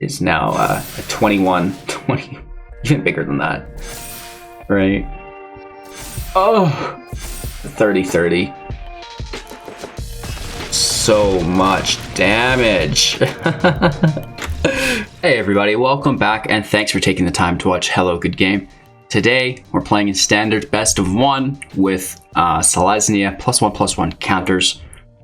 is now a 21, 20, even bigger than that, right? Oh, 30. So much damage. Hey everybody, welcome back and thanks for taking the time to watch Hello Good Game. Today we're playing in standard best of 1 with Selesnya +1/+1 counters,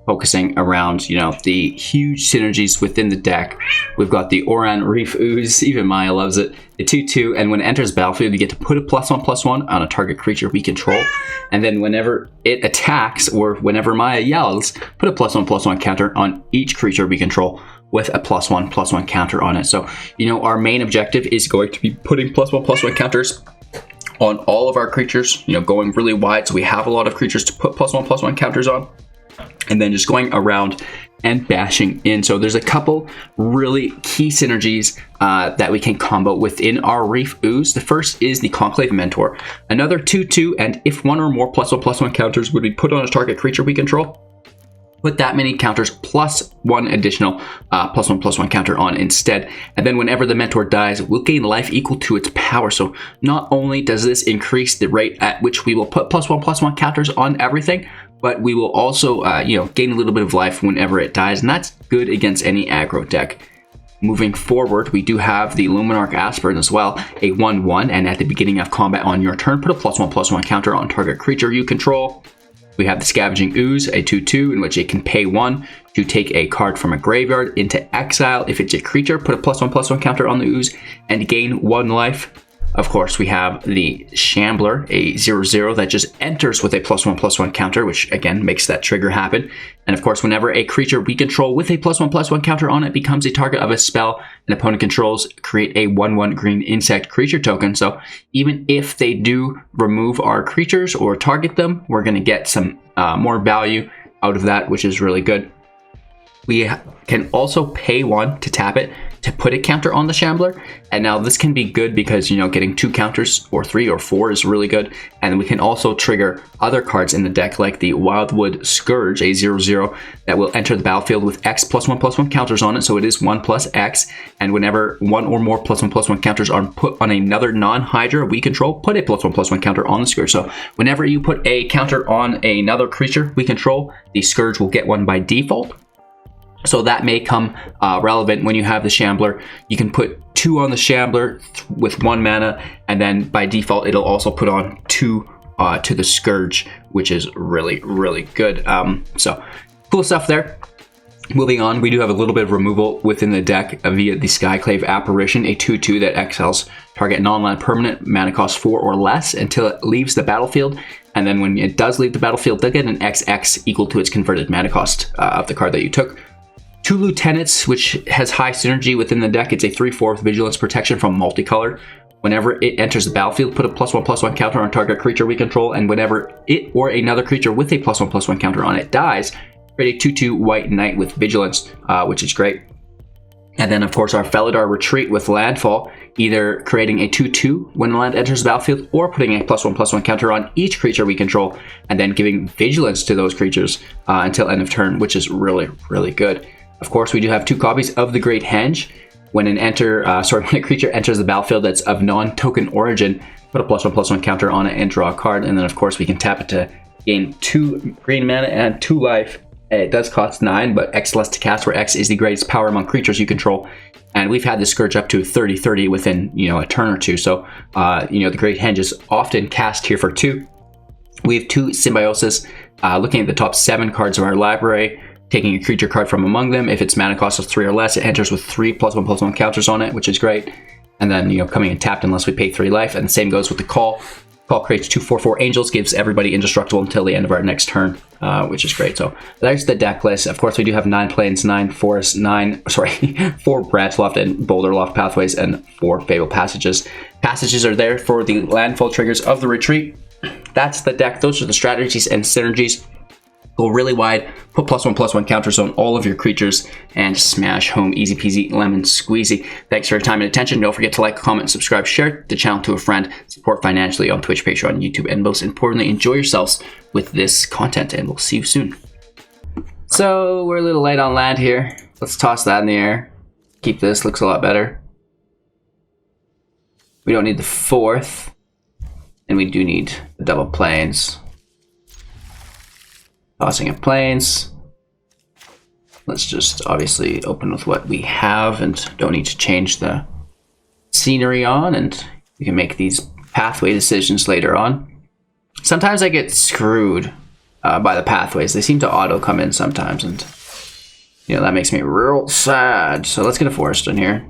focusing around, you know, the huge synergies within the deck. We've got the Oran-Rief Ooze, even Maya loves it, the 2/2, and when it enters battlefield you get to put a +1/+1 on a target creature we control, and then whenever it attacks or whenever Maya yells, put a +1/+1 counter on each creature we control with a +1/+1 counter on it. So, you know, our main objective is going to be putting +1/+1 counters on all of our creatures, you know, going really wide so we have a lot of creatures to put +1/+1 counters on, and then just going around and bashing in. So there's a couple really key synergies that we can combo within our Reef Ooze. The first is the Conclave Mentor, another 2/2, and if one or more +1/+1 counters would be put on a target creature we control, put that many counters plus one additional +1/+1 counter on instead. And then whenever the Mentor dies, we'll gain life equal to its power. So not only does this increase the rate at which we will put +1/+1 counters on everything, but we will also you know, gain a little bit of life whenever it dies, and that's good against any aggro deck. Moving forward, we do have the Luminarch Aspirant as well, a 1/1, and at the beginning of combat on your turn, put a +1/+1 counter on target creature you control. We have the Scavenging Ooze, a 2/2, in which it can pay 1 to take a card from a graveyard into exile. If it's a creature, put a +1/+1 counter on the Ooze and gain 1 life. Of course, we have the Shambler, a 0/0 that just enters with a +1/+1 counter, which again makes that trigger happen. And of course, whenever a creature we control with a +1/+1 counter on it becomes a target of a spell an opponent controls, create a 1/1 green insect creature token. So even if they do remove our creatures or target them, we're going to get some more value out of that, which is really good. We can also pay 1 to tap it to put a counter on the Shambler, and now this can be good because, you know, getting 2 counters or 3 or 4 is really good. And we can also trigger other cards in the deck like the Wildwood Scourge, a 0/0 that will enter the battlefield with X +1/+1 counters on it, so it is 1 + X, and whenever 1 or more +1/+1 counters are put on another non-Hydra we control, put a +1/+1 counter on the Scourge. So whenever you put a counter on another creature we control, the Scourge will get one by default. So that may come relevant when you have the Shambler. You can put 2 on the Shambler with 1 mana, and then by default it'll also put on 2 to the Scourge, which is really, really good. So cool stuff there. Moving on, we do have a little bit of removal within the deck via the Skyclave Apparition, a 2/2 that exiles target non-land permanent, mana cost 4 or less until it leaves the battlefield. And then when it does leave the battlefield, they'll get an XX equal to its converted mana cost of the card that you took. 2 Lieutenants, which has high synergy within the deck. It's a 3/4 vigilance protection from multicolor. Whenever it enters the battlefield, put a +1/+1 counter on target creature we control, and whenever it or another creature with a +1/+1 counter on it dies, create a 2/2 white knight with vigilance, which is great. And then of course our Felidar Retreat with landfall, either creating a 2/2 when the land enters the battlefield or putting a +1/+1 counter on each creature we control, and then giving vigilance to those creatures until end of turn, which is really, really good. Of course, we do have 2 copies of the Great Henge. When when a creature enters the battlefield that's of non-token origin, put a +1/+1 counter on it and draw a card. And then of course we can tap it to gain 2 green mana and 2 life. It does cost 9, but X less to cast, where X is the greatest power among creatures you control. And we've had the Scourge up to 30/30 within, you know, a turn or two. So you know, the Great Henge is often cast here for 2. We have 2 Symbiosis. Looking at the top 7 cards of our library, taking a creature card from among them. If its mana cost is 3 or less, it enters with 3 +1/+1 counters on it, which is great. And then, you know, coming in tapped unless we pay 3 life. And the same goes with the Call. Call creates 2/4/4 angels, gives everybody indestructible until the end of our next turn, which is great. So there's the deck list. Of course, we do have 9 plains, 9 forests, 4 Branchloft and Boulderloft Pathways, and 4 Fabled Passages. Passages are there for the landfall triggers of the retreat. That's the deck. Those are the strategies and synergies. Go really wide, put +1/+1 counters on all of your creatures, and smash home. Easy peasy, lemon squeezy. Thanks for your time and attention. Don't forget to like, comment, subscribe, share the channel to a friend, support financially on Twitch, Patreon, YouTube, and most importantly, enjoy yourselves with this content, and we'll see you soon. So, we're a little light on land here. Let's toss that in the air. Keep this, looks a lot better. We don't need the 4th, and we do need the double plains. Tossing in plains. Let's just obviously open with what we have and don't need to change the scenery on, and you can make these pathway decisions later on. Sometimes I get screwed by the pathways. They seem to auto come in sometimes, and you know, that makes me real sad. So let's get a forest in here.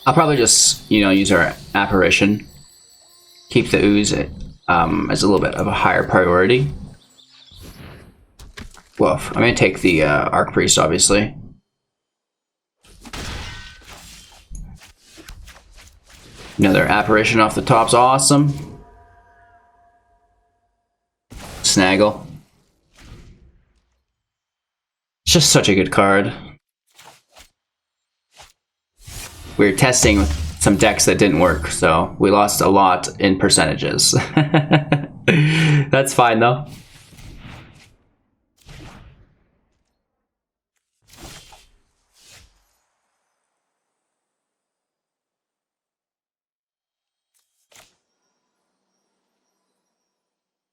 I'll probably just, you know, use our apparition. Keep the ooze as a little bit of a higher priority. Well, I'm going to take the Archpriest, obviously. Another apparition off the top's awesome. Snaggle. It's just such a good card. We were testing with some decks that didn't work, so we lost a lot in percentages. That's fine though.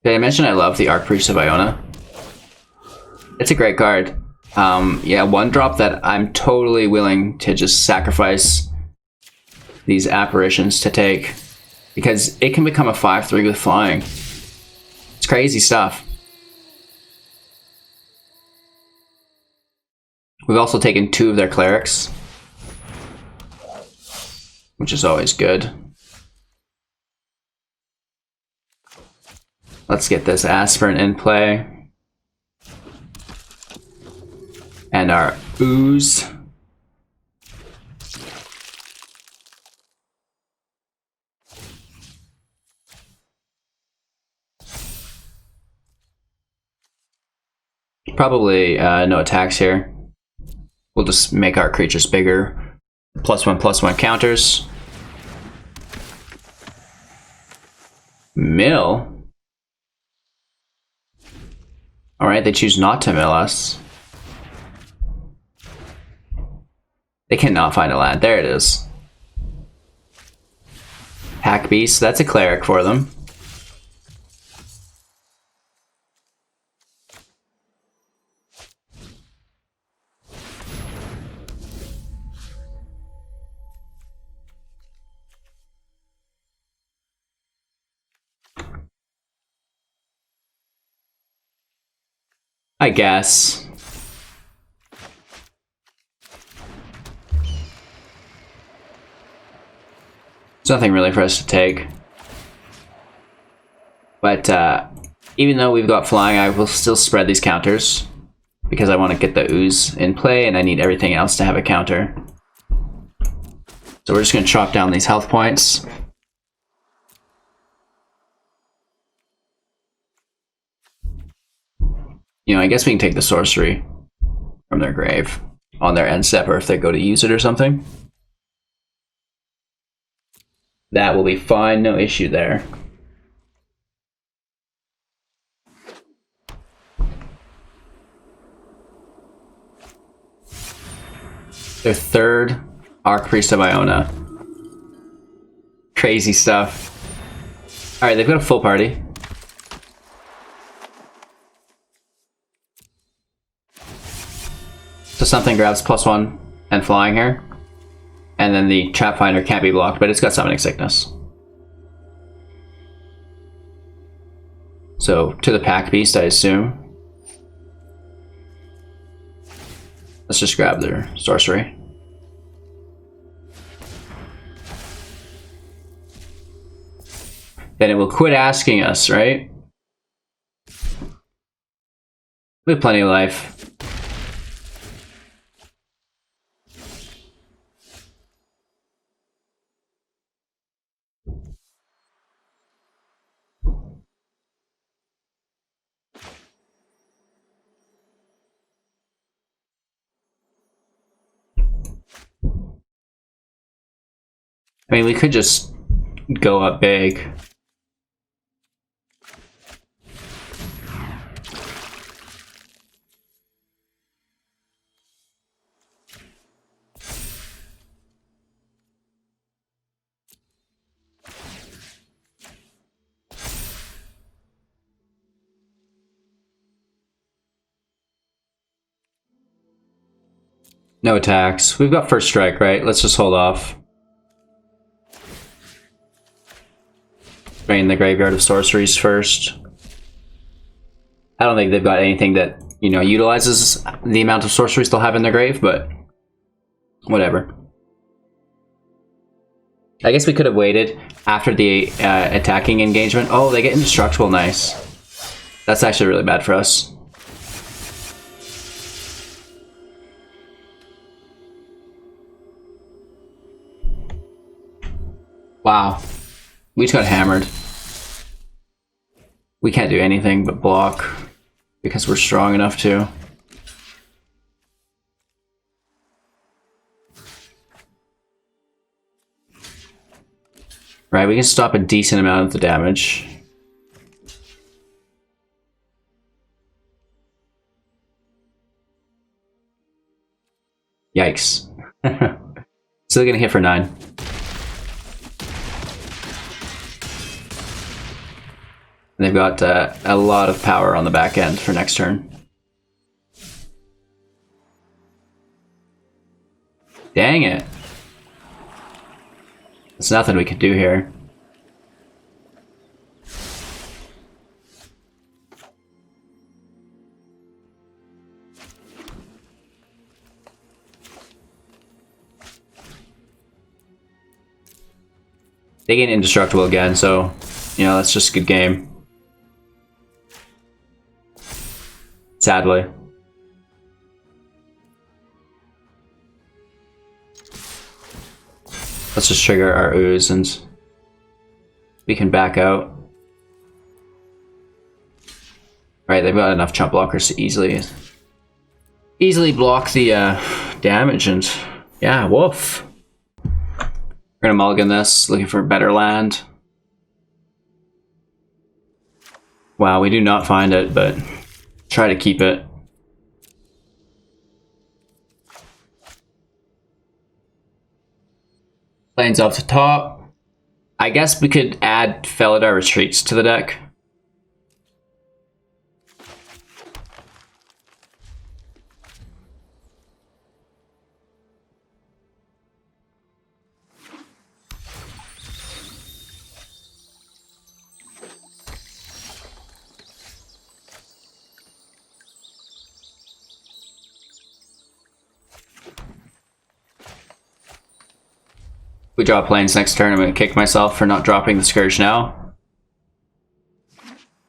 Did I mention I love the Archpriest of Iona? It's a great card. Yeah, 1-drop that I'm totally willing to just sacrifice these apparitions to take, because it can become a 5/3 with flying. It's crazy stuff. We've also taken 2 of their clerics, which is always good. Let's get this Aspirant in play. And our Ooze. Probably no attacks here. We'll just make our creatures bigger. +1/+1 counters. Mill. Alright, they choose not to mill us. They cannot find a land. There it is. Pack Beast, that's a cleric for them. I guess. There's nothing really for us to take. But even though we've got flying, I will still spread these counters, because I want to get the Ooze in play and I need everything else to have a counter. So we're just going to chop down these health points. You know, I guess we can take the sorcery from their grave on their end step, or if they go to use it or something. That will be fine, no issue there. Their 3rd Archpriest of Iona. Crazy stuff. Alright, they've got a full party. So something grabs +1 and flying here. And then the Trap Finder can't be blocked, but it's got Summoning Sickness. So to the Pack Beast, I assume. Let's just grab their sorcery. Then it will quit asking us, right? We have plenty of life. I mean, we could just go up big. No attacks. We've got first strike, right? Let's just hold off. Drain the graveyard of sorceries first. I don't think they've got anything that, you know, utilizes the amount of sorceries they'll have in their grave, but whatever. I guess we could have waited after the attacking engagement. Oh, they get indestructible. Nice. That's actually really bad for us. Wow. We just got hammered. We can't do anything but block because we're strong enough to. Right, we can stop a decent amount of the damage. Yikes. Still gonna hit for 9. And they've got a lot of power on the back end for next turn. Dang it. There's nothing we can do here. They get indestructible again, so, you know, that's just a good game. Sadly. Let's just trigger our ooze and we can back out. Right, they've got enough chump blockers to easily block the damage, and yeah, woof. We're gonna mulligan this, looking for a better land. Wow, we do not find it, but try to keep it. Planes off the top. I guess we could add Felidar Retreats to the deck. We draw planes next turn, I'm going to kick myself for not dropping the Scourge now.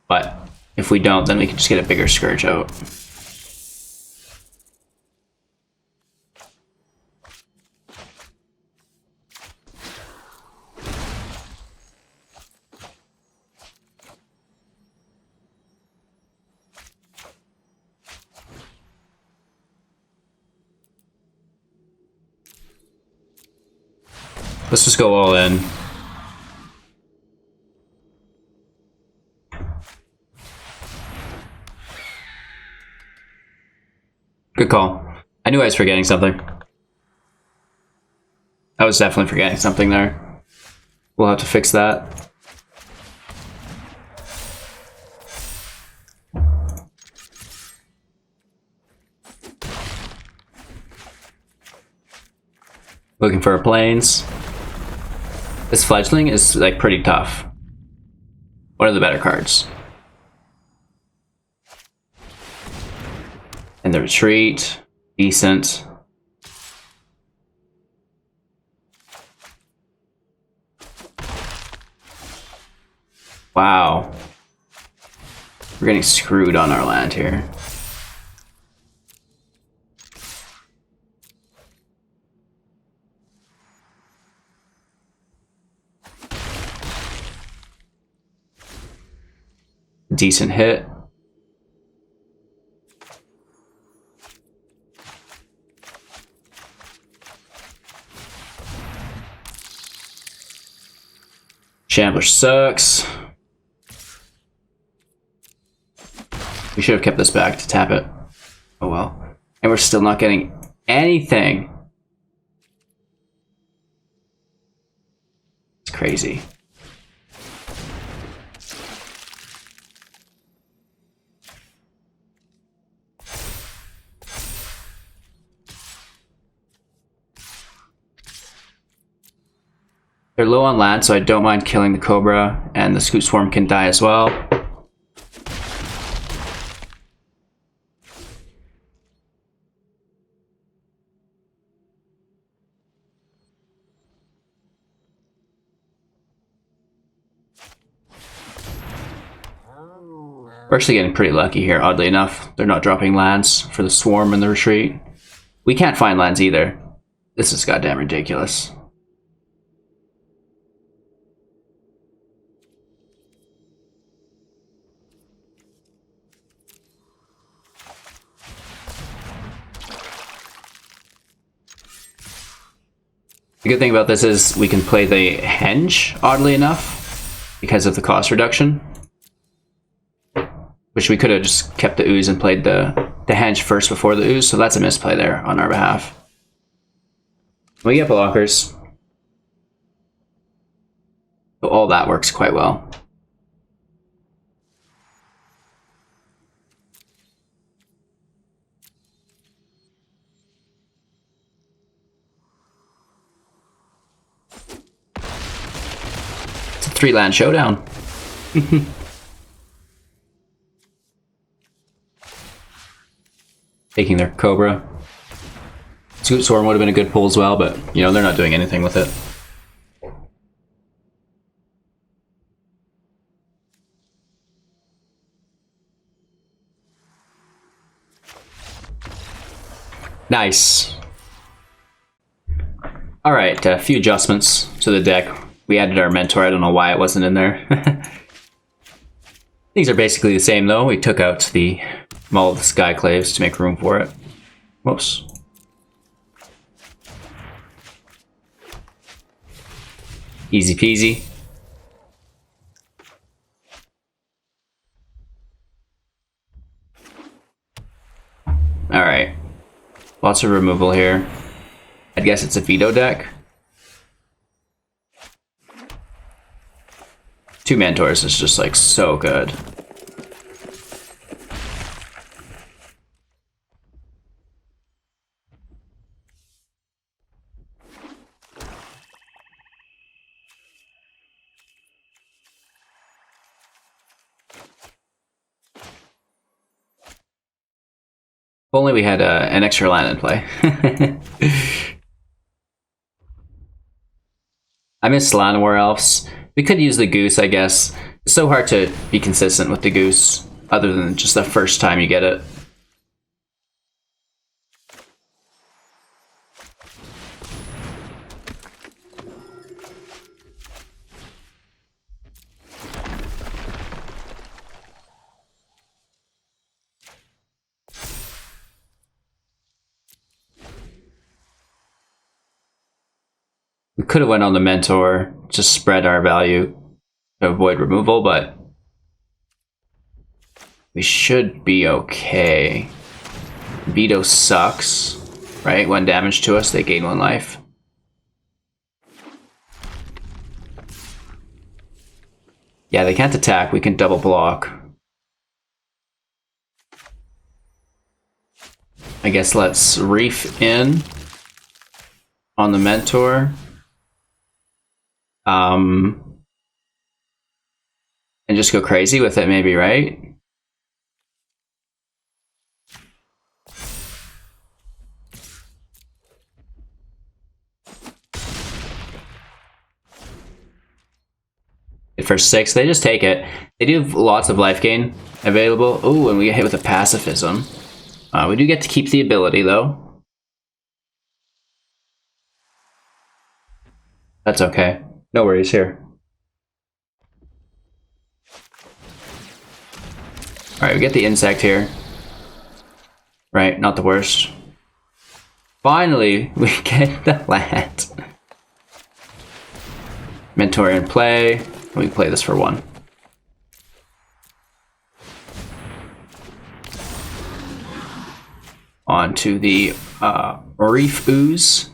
But if we don't, then we can just get a bigger Scourge out. Let's just go all in. Good call. I knew I was forgetting something. I was definitely forgetting something there. We'll have to fix that. Looking for our planes. This Fledgling is like pretty tough. What are the better cards? And the Retreat, decent. Wow. We're getting screwed on our land here. Decent hit. Shambler sucks. We should have kept this back to tap it. Oh well. And we're still not getting anything. It's crazy. They're low on land, so I don't mind killing the Cobra, and the Scoot Swarm can die as well. We're actually getting pretty lucky here, oddly enough. They're not dropping lands for the Swarm and the Retreat. We can't find lands either. This is goddamn ridiculous. The good thing about this is we can play the Henge, oddly enough, because of the cost reduction. Which we could have just kept the Ooze and played the Henge first before the Ooze, so that's a misplay there on our behalf. We get blockers. So all that works quite well. It's a 3-land showdown. Taking their Cobra. Scoot Swarm would have been a good pull as well, but, you know, they're not doing anything with it. Nice. Alright, a few adjustments to the deck. We added our Mentor, I don't know why it wasn't in there. These are basically the same though. We took out the all of the Skyclaves to make room for it. Whoops. Easy peasy. Alright. Lots of removal here. I guess it's a veto deck. 2 Mentors is just like so good. If only we had an extra land in play. I miss Llanowar Elves. We could use the Goose, I guess. It's so hard to be consistent with the Goose, other than just the first time you get it. We could have went on the Mentor, just spread our value to avoid removal, but we should be okay. Veto sucks, right? 1 damage to us, they gain 1 life. Yeah, they can't attack, we can double block. I guess let's Reef in on the Mentor. And just go crazy with it maybe, right? For 6, they just take it. They do have lots of life gain available. Ooh, and we get hit with a pacifism. We do get to keep the ability though. That's okay. No worries here. Alright, we get the insect here. Right, not the worst. Finally, we get the land. Mentor in play. We can play this for 1. On to the Oran-Rief Ooze.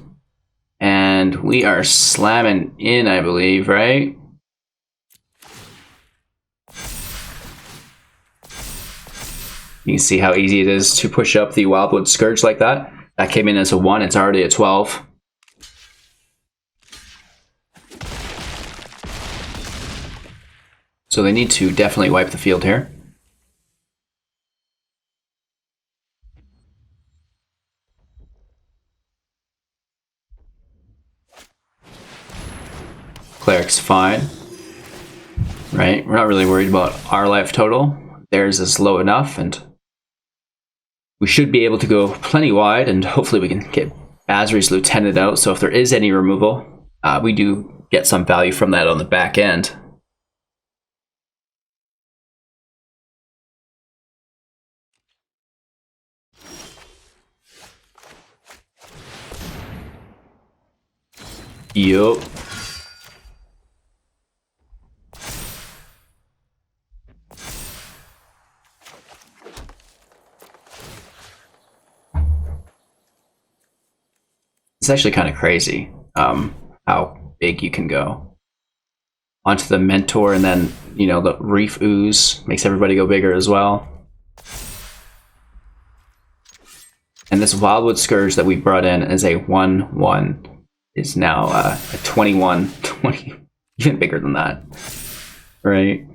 And we are slamming in, I believe, right? You can see how easy it is to push up the Wildwood Scourge like that. That came in as a 1, it's already a 12. So they need to definitely wipe the field here. Cleric's fine. Right? We're not really worried about our life total. Theirs is low enough, and we should be able to go plenty wide, and hopefully we can get Basri's Lieutenant out, so if there is any removal, we do get some value from that on the back end. Yup. It's actually kind of crazy how big you can go. Onto the Mentor, and then, you know, the Reef Ooze makes everybody go bigger as well. And this Wildwood Scourge that we brought in as a 1/1 is now a 21/20, even bigger than that. Right?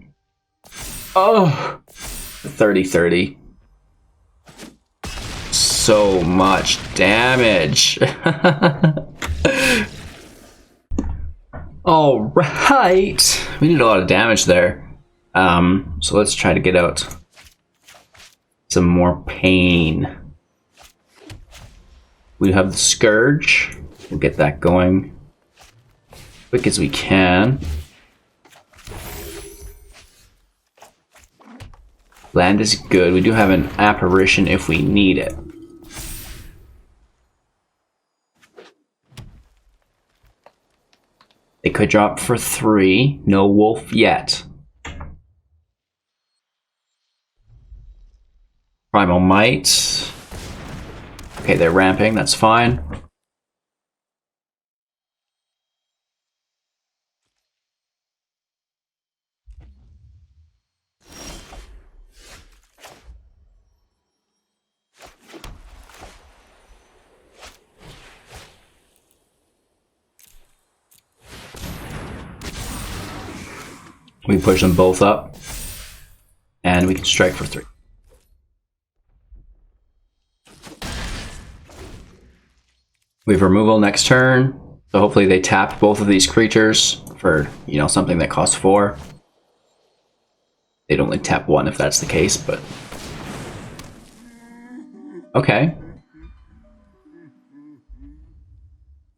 Oh! 30/30. So much damage. All right, we did a lot of damage there. So let's try to get out some more pain. We have the Scourge. We'll get that going quick as we can. Land is good. We do have an Apparition if we need it. They could drop for 3. No wolf yet. Primal Might. Okay, they're ramping. That's fine. We push them both up, and we can strike for 3. We have removal next turn, so hopefully they tap both of these creatures for, you know, something that costs 4. They'd only tap 1 if that's the case, but okay.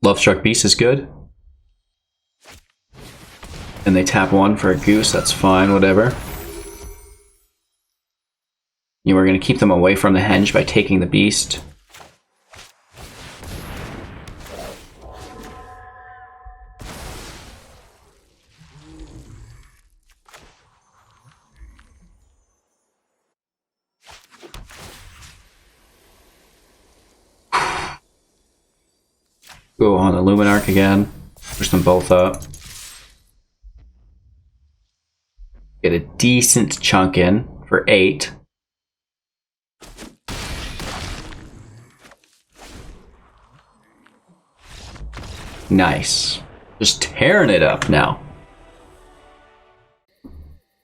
Lovestruck Beast is good. And they tap 1 for a goose, that's fine, whatever. You were going to keep them away from the henge by taking the beast. Go on the Luminarch again, push them both up. Get a decent chunk in for 8. Nice. Just tearing it up now.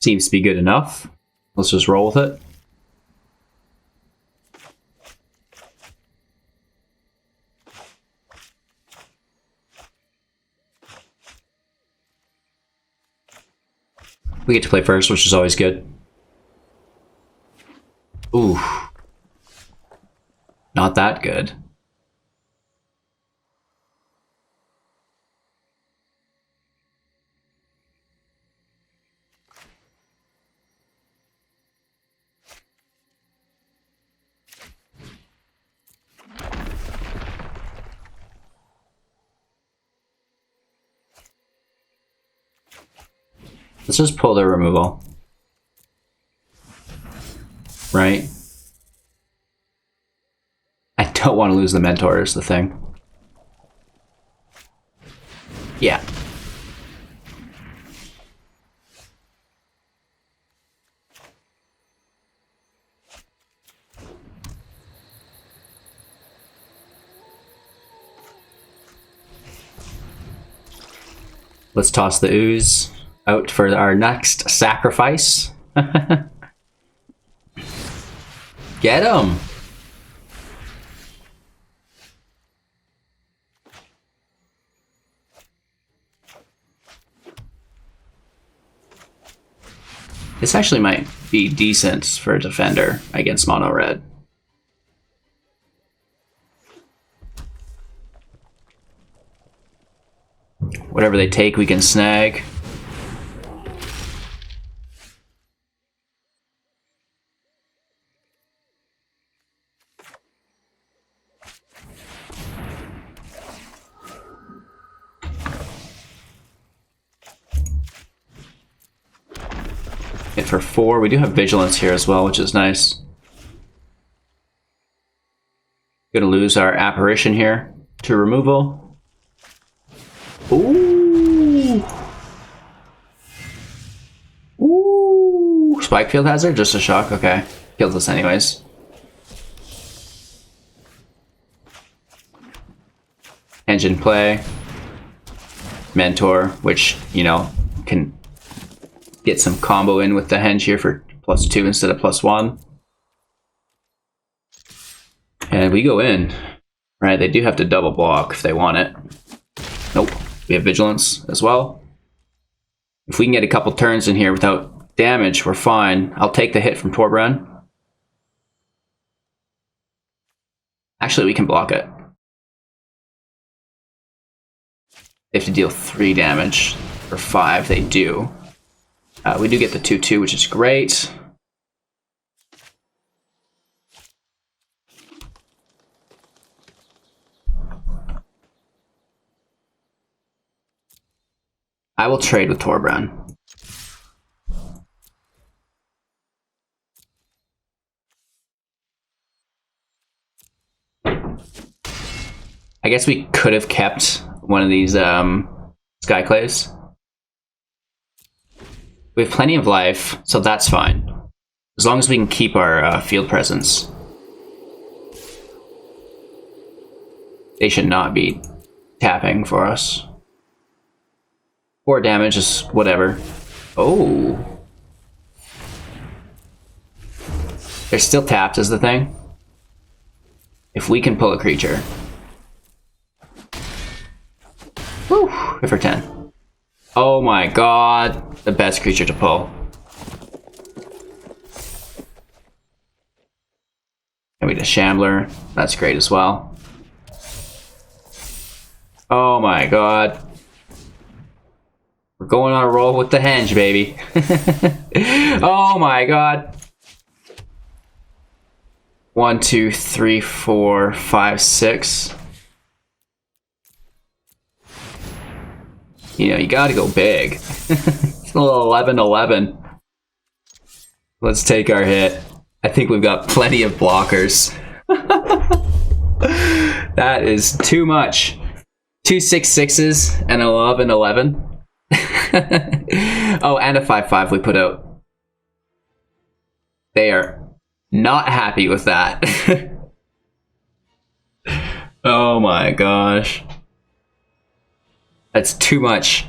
Seems to be good enough. Let's just roll with it. We get to play first, which is always good. Ooh. Not that good. Let's just pull their removal. Right? I don't want to lose the Mentor is the thing. Yeah. Let's toss the Ooze. out for our next sacrifice. Get him! This actually might be decent for a defender against mono red. Whatever they take, we can snag. Hit for 4. We do have Vigilance here as well, which is nice. Gonna lose our Apparition here to removal. Ooh! Ooh! Spike Field Hazard? Just a shock? Okay. Kills us anyways. Engine play. Mentor, which, you know, can get some combo in with the Henge here for +2 instead of +1. And we go in. Right, they do have to double block if they want it. Nope. We have Vigilance as well. If we can get a couple turns in here without damage, we're fine. I'll take the hit from Torbran. Actually, we can block it. They have to deal 3 damage. For 5, they do. We do get the 2/2, which is great. I will trade with Torbran. I guess we could have kept one of these Skyclaves. We have plenty of life, so that's fine. As long as we can keep our field presence. They should not be tapping for us. 4 damage is whatever. Oh. They're still tapped is the thing. If we can pull a creature. Woo! Hit for 10. Oh my god. The best creature to pull. And we get a Shambler. That's great as well. Oh my god. We're going on a roll with the Henge, baby. Oh my god. 1, 2, 3, 4, 5, 6. You know, you gotta go big. It's a little 11-11. Let's take our hit. I think we've got plenty of blockers. That is too much. 2 6/6s and 11-11. Oh, and a 5/5 we put out. They are not happy with that. Oh my gosh. That's too much.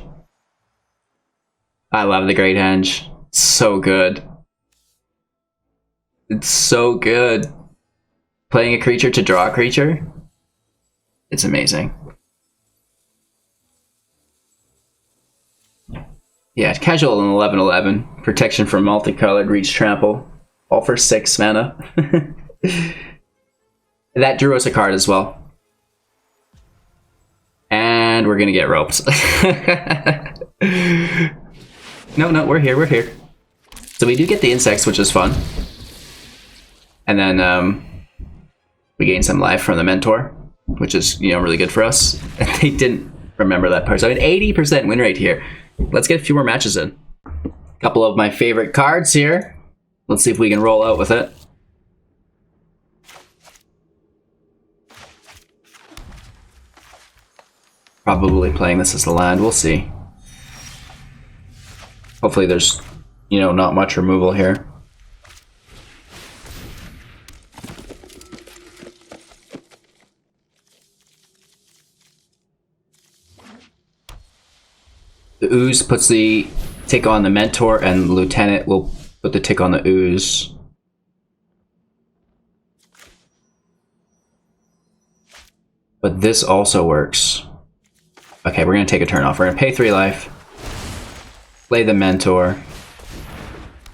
I love the Great Henge. It's so good. It's so good. Playing a creature to draw a creature. It's amazing. Yeah, casual and 11-11. Protection from multicolored, reach trample. All for 6 mana. That drew us a card as well. And we're gonna get roped. No, we're here. So we do get the insects, which is fun. And then we gain some life from the Mentor, which is, you know, really good for us. And they didn't remember that part. So an 80% win rate here. Let's get a few more matches in. A couple of my favorite cards here. Let's see if we can roll out with it. Probably playing this as a land, we'll see. Hopefully there's, you know, not much removal here. The Ooze puts the tick on the Mentor, and Lieutenant will put the tick on the Ooze. But this also works. Okay, we're gonna take a turn off. We're gonna pay 3 life, play the Mentor,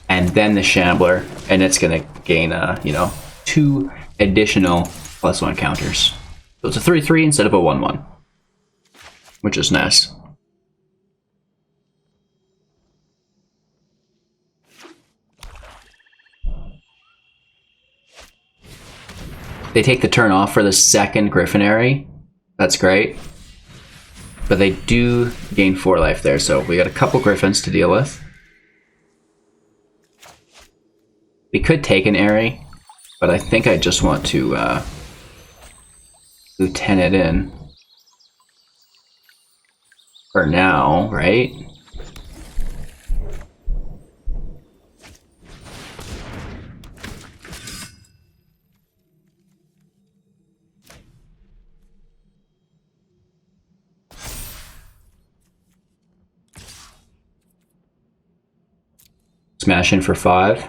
and then the Shambler, and it's gonna gain, you know, 2 additional +1 counters. So it's a 3/3 instead of a 1/1, which is nice. They take the turn off for the second Griffinary. That's great. But they do gain 4 life there, so we got a couple Griffins to deal with. We could take an Airy, but I think I just want to Lieutenant in. For now, right? Smash in for 5.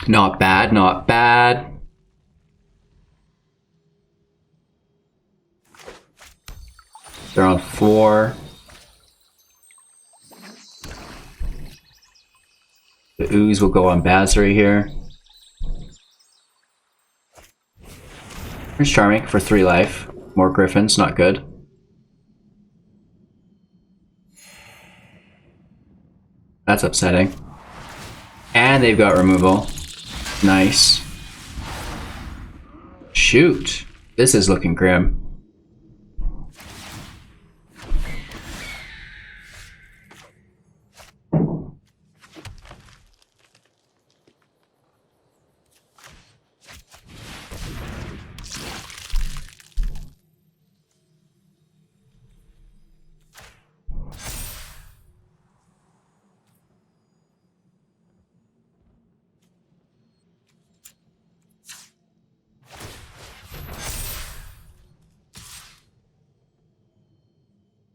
Not bad, not bad. They're on 4. The Ooze will go on Basri here. Here's Charming for 3 life. More Griffins, not good. That's upsetting. And they've got removal. Nice. Shoot. This is looking grim.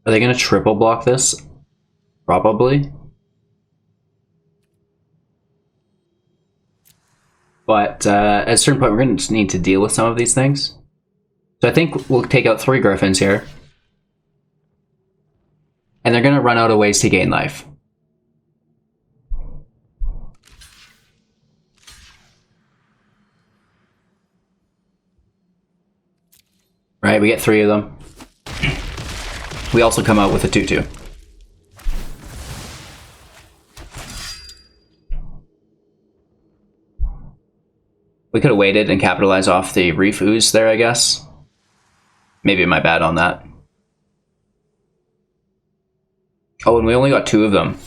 Are they going to triple block this? Probably. But at a certain point, we're going to need to deal with some of these things. So I think we'll take out 3 Griffins here. And they're going to run out of ways to gain life. Right, we get 3 of them. We also come out with a 2/2. We could have waited and capitalized off the Reef Ooze there, I guess. Maybe my bad on that. Oh, and we only got 2 of them.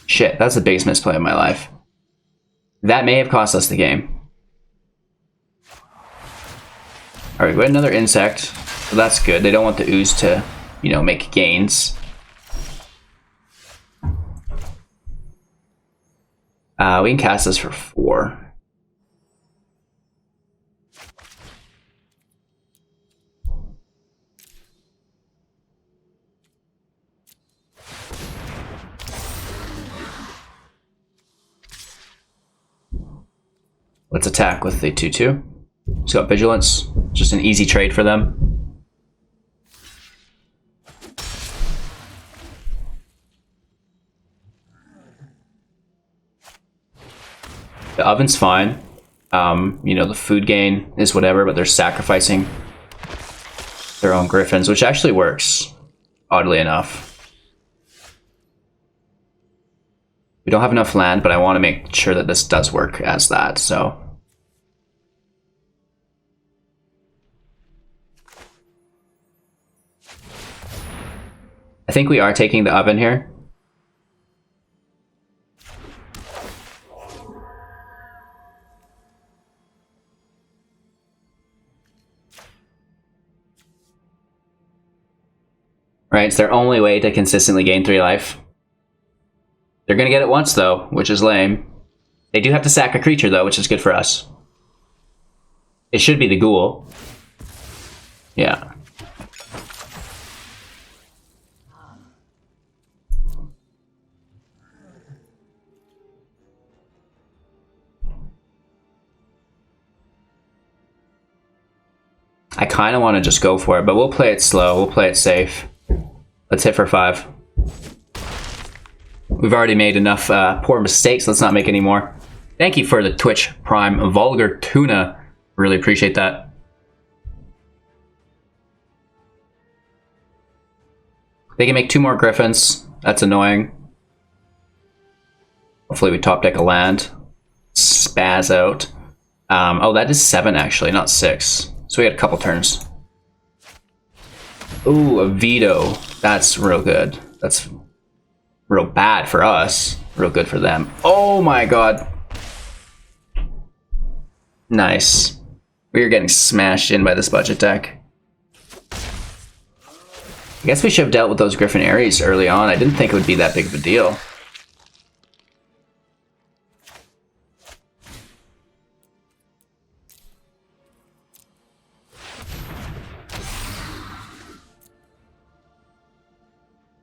Shit, that's the biggest misplay of my life. That may have cost us the game. Alright, we got another insect. So that's good. They don't want the Ooze to, you know, make gains. We can cast this for 4. Let's attack with the 2/2. He's got Vigilance. Just an easy trade for them. The oven's fine. You know, the food gain is whatever, but they're sacrificing their own Griffins, which actually works, oddly enough. We don't have enough land, but I want to make sure that this does work as that, so. I think we are taking the oven here. Right, it's their only way to consistently gain 3 life. They're gonna get it once though, which is lame. They do have to sack a creature though, which is good for us. It should be the Ghoul. Yeah. I kind of want to just go for it, but we'll play it slow. We'll play it safe. Let's hit for 5. We've already made enough poor mistakes. Let's not make any more. Thank you for the Twitch Prime Vulgar Tuna. Really appreciate that. They can make 2 more Griffins. That's annoying. Hopefully we top deck a land. Spaz out. Oh, that is 7 actually, not 6. So we had a couple turns. Ooh, a veto. That's real good. That's real bad for us. Real good for them. Oh my god. Nice. We are getting smashed in by this budget deck. I guess we should have dealt with those Griffin Aries early on. I didn't think it would be that big of a deal.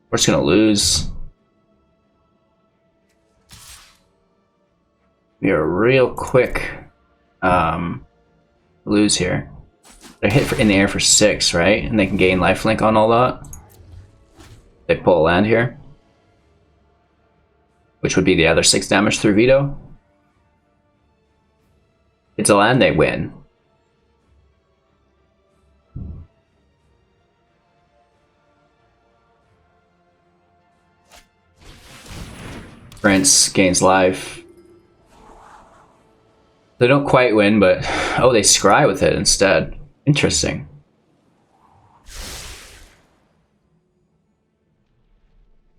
We're just gonna lose. We are real quick lose here. They're hit in the air for 6, right? And they can gain lifelink on all that. They pull a land here, which would be the other 6 damage through veto. It's a land, they win. Prince gains life. They don't quite win, but oh, they scry with it instead. Interesting.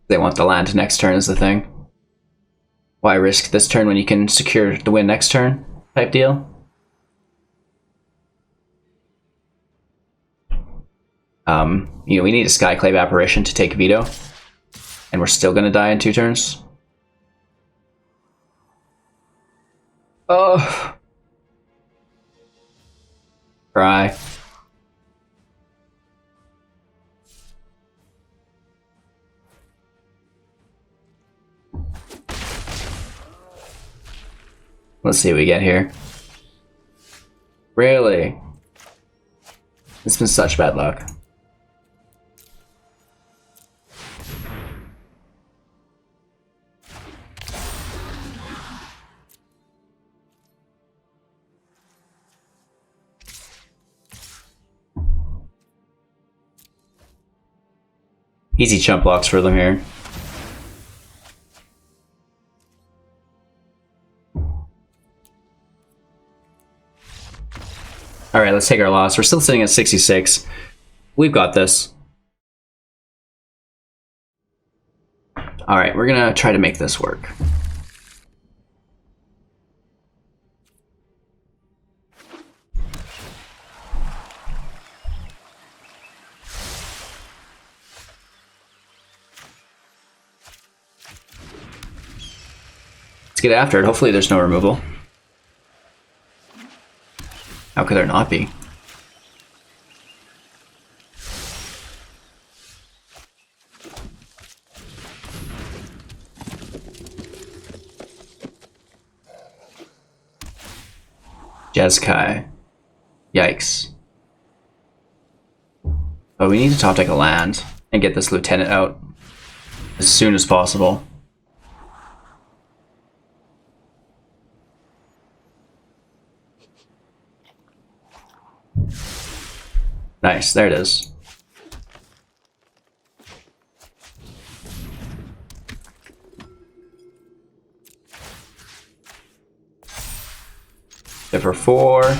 They want the land next turn is the thing. Why risk this turn when you can secure the win next turn type deal? You know, we need a Skyclave Apparition to take veto, and we're still gonna die in 2 turns. Oh, cry. Let's see what we get here. Really? It's been such bad luck. Easy chump blocks for them here. Alright, let's take our loss. We're still sitting at 66. We've got this. Alright, we're gonna try to make this work. Let's get after it. Hopefully there's no removal. How could there not be? Jeskai. Yikes. But we need to top deck a land and get this lieutenant out as soon as possible. Nice, there it is. Hit for 4.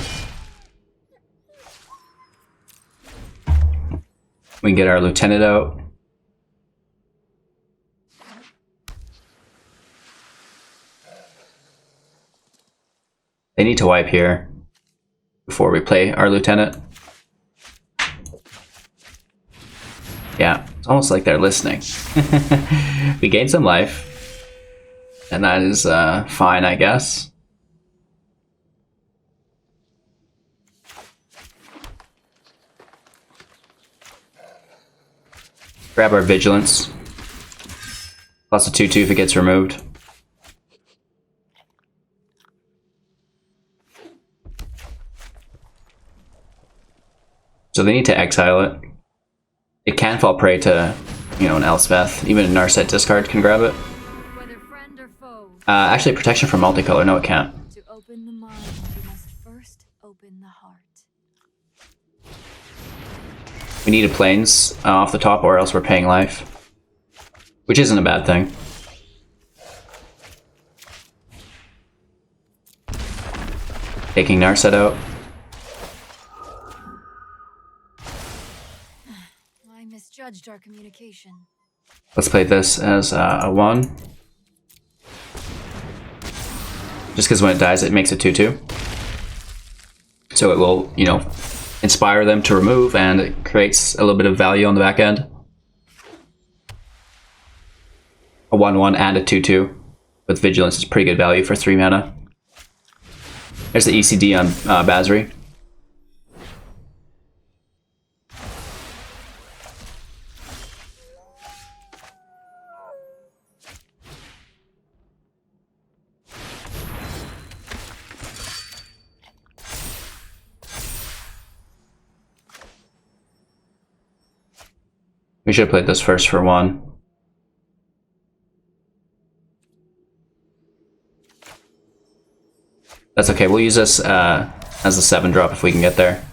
We can get our lieutenant out. They need to wipe here before we play our lieutenant. Yeah, it's almost like they're listening. We gained some life, and that is fine, I guess. Grab our Vigilance. Plus a 2/2 if it gets removed. So they need to exile it. It can fall prey to, you know, an Elspeth. Even a Narset discard can grab it. Whether friend or foe, Actually, protection from multicolor. No, it can't. to open the mind, you must first open the heart. We need a Plains off the top, or else we're paying life. Which isn't a bad thing. Taking Narset out. I misjudged our communication. Let's play this as a 1. Just because when it dies, it makes a 2/2. So it will, you know, inspire them to remove, and it creates a little bit of value on the back end. A 1/1 and a 2/2 with Vigilance is pretty good value for 3 mana. There's the ECD on Basri. We should have played this first for 1. That's okay, we'll use this as a 7-drop if we can get there.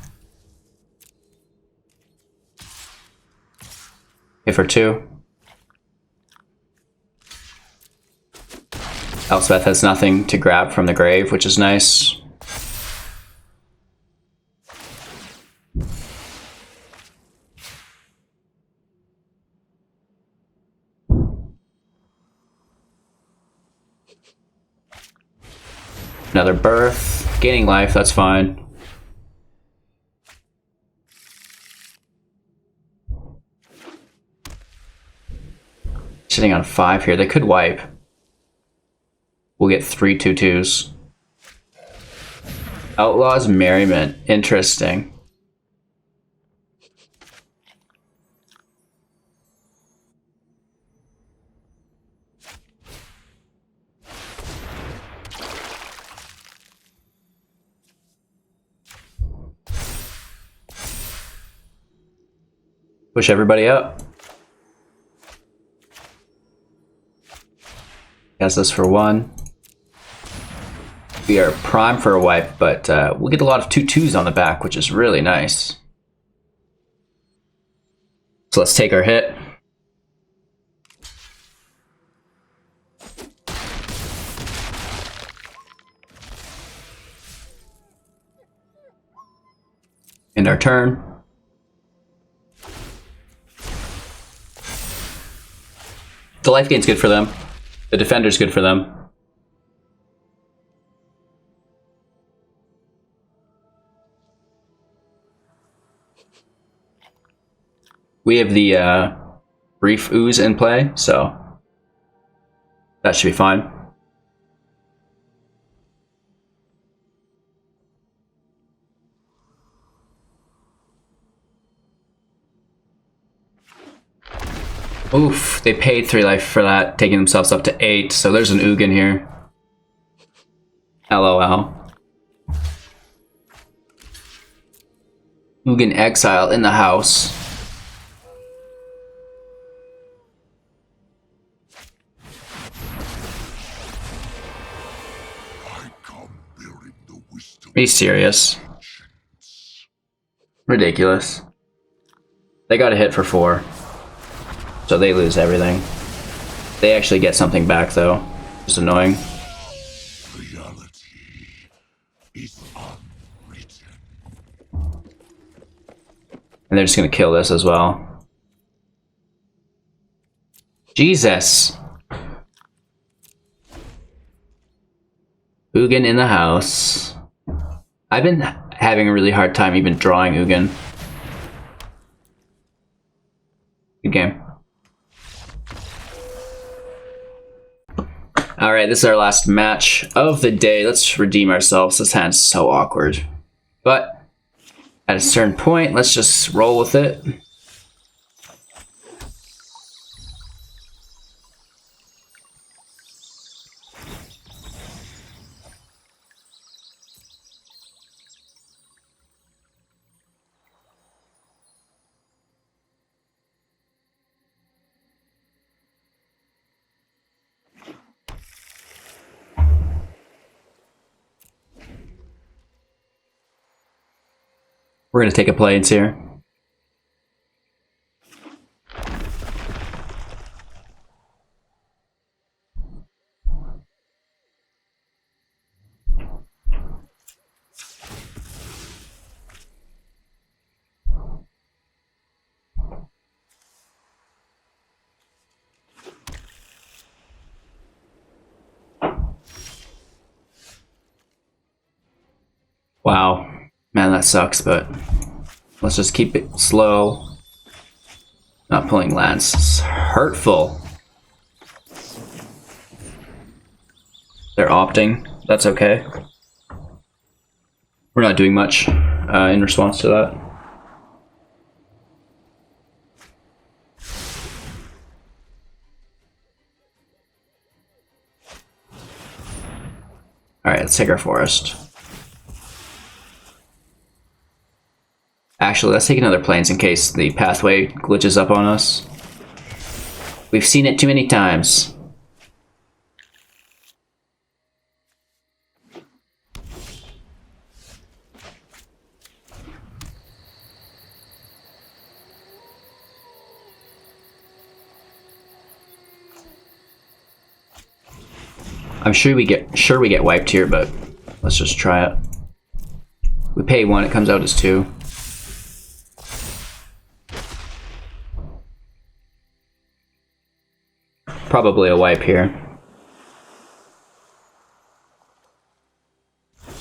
Okay, for 2. Elspeth has nothing to grab from the grave, which is nice. Another birth, gaining life, that's fine. Sitting on 5 here, they could wipe. We'll get 3 2/2s. Outlaws Merriment, interesting. Push everybody up. Cast this for 1. We are primed for a wipe, but we'll get a lot of 2/2s on the back, which is really nice. So let's take our hit. End our turn. The life gain's good for them. The defender's good for them. We have the Reef Ooze in play, so that should be fine. Oof, they paid 3 life for that, taking themselves up to 8, so there's an Ugin here. LOL. Ugin exile in the house. Are you serious? Ridiculous. They got a hit for 4. So they lose everything. They actually get something back though. Just annoying. Reality is unwritten. And they're just gonna kill this as well. Jesus! Ugin in the house. I've been having a really hard time even drawing Ugin. Good game. Alright, this is our last match of the day. Let's redeem ourselves. This hand's so awkward. But at a certain point, let's just roll with it. We're gonna take a plains here. Wow, man, that sucks, but let's just keep it slow. Not pulling lands. It's hurtful. They're opting. That's okay. We're not doing much in response to that. Alright, let's take our forest. Actually, let's take another plains in case the pathway glitches up on us. We've seen it too many times. I'm sure we get wiped here, but let's just try it. We pay 1, it comes out as 2. Probably a wipe here.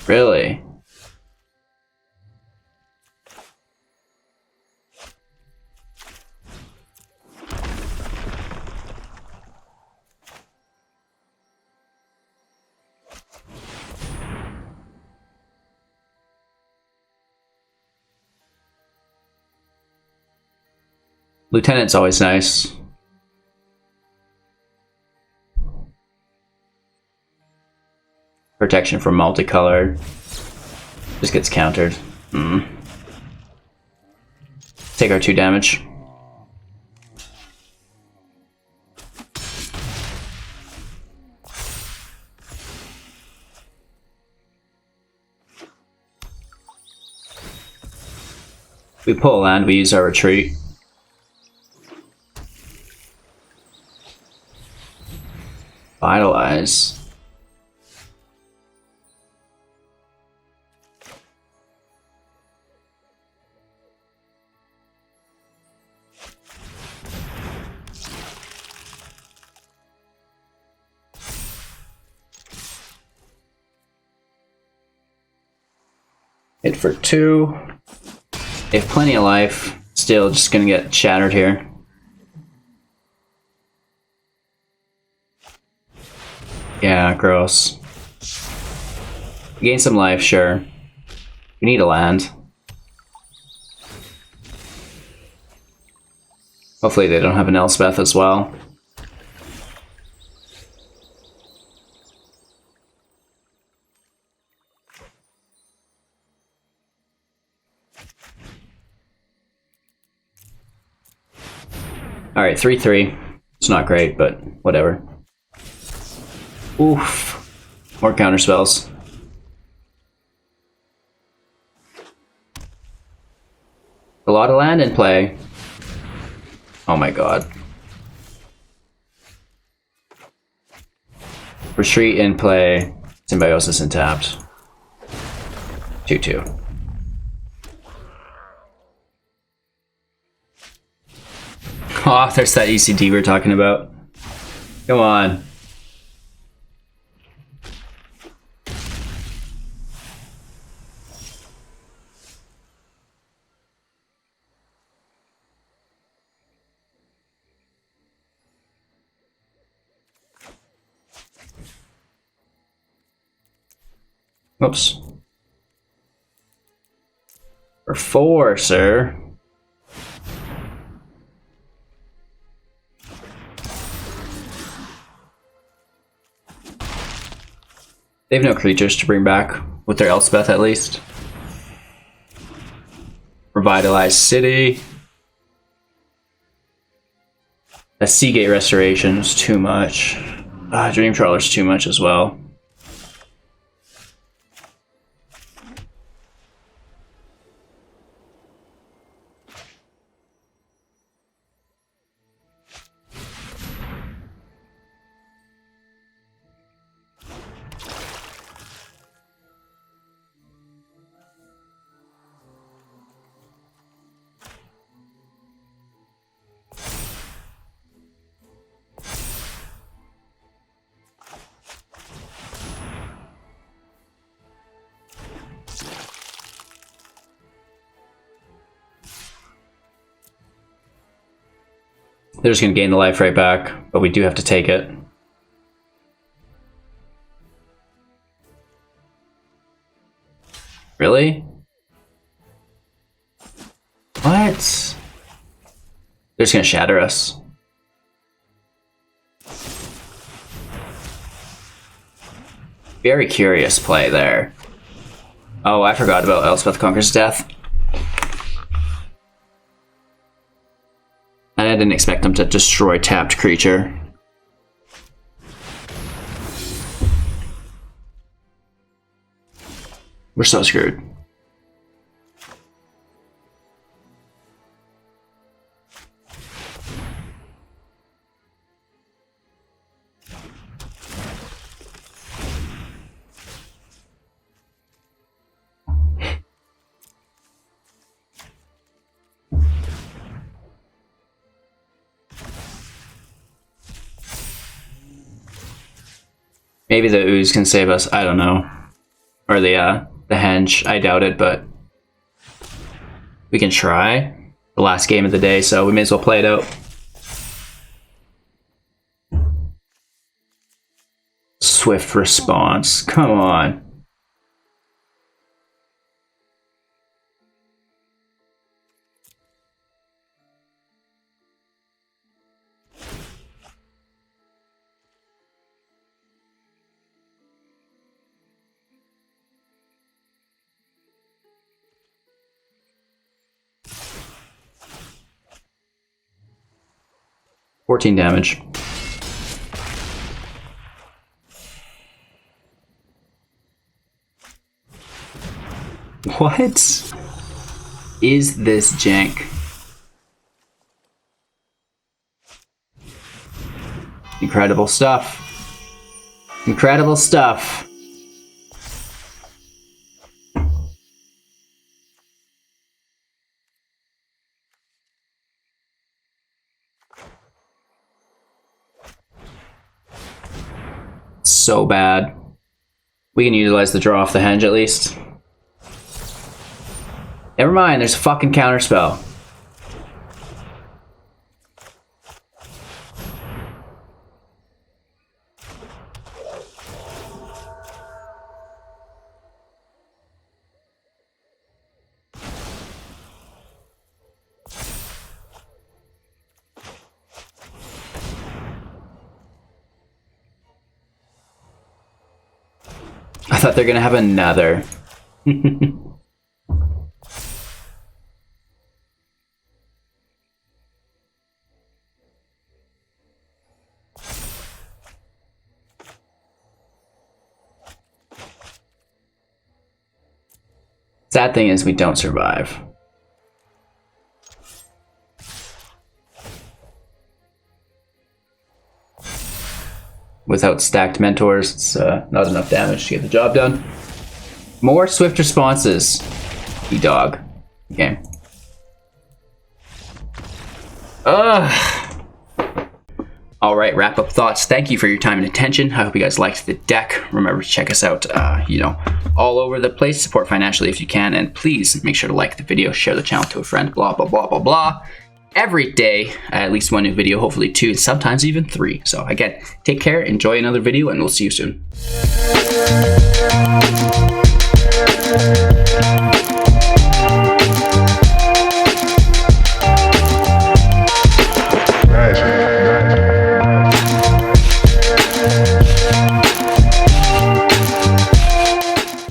Really? Lieutenant's always nice. Protection from multicolored. Just gets countered. Take our 2 damage. We pull land, we use our retreat. Vitalize. Hit for 2. They have plenty of life. Still just gonna get shattered here. Yeah, gross. Gain some life, sure. We need a land. Hopefully they don't have an Elspeth as well. Alright, 3-3. It's not great, but whatever. Oof. More counter spells. A lot of land in play. Oh my god. Retreat in play. Symbiosis and tapped. 2-2. Oh, there's that ECD we were talking about. Come on. Oops. For 4, sir. They have no creatures to bring back, with their Elspeth at least. Revitalize City. A Seagate Restoration is too much. Dream Trawler's too much as well. They're just going to gain the life right back, but we do have to take it. Really? What? They're just going to shatter us. Very curious play there. Oh, I forgot about Elspeth Conquer's death. And I didn't expect them to destroy tapped creature. We're so screwed. Maybe the ooze can save us. I don't know. Or the henge. I doubt it, but we can try. The last game of the day, so we may as well play it out. Swift response. Come on. $14 damage. What is this jank? Incredible stuff. Incredible stuff. So bad. We can utilize the draw off the henge at least. Never mind, there's a fucking counterspell. I thought they're gonna have another. Sad thing is we don't survive. Without stacked mentors, it's not enough damage to get the job done. More swift responses. E-dog. Game. Ugh. Alright, wrap up thoughts. Thank you for your time and attention. I hope you guys liked the deck. Remember to check us out, all over the place. Support financially if you can. And please make sure to like the video, share the channel to a friend, blah, blah, blah, blah, blah. Every day, at least one new video, hopefully 2, sometimes even 3. So again, take care, enjoy another video, and we'll see you soon.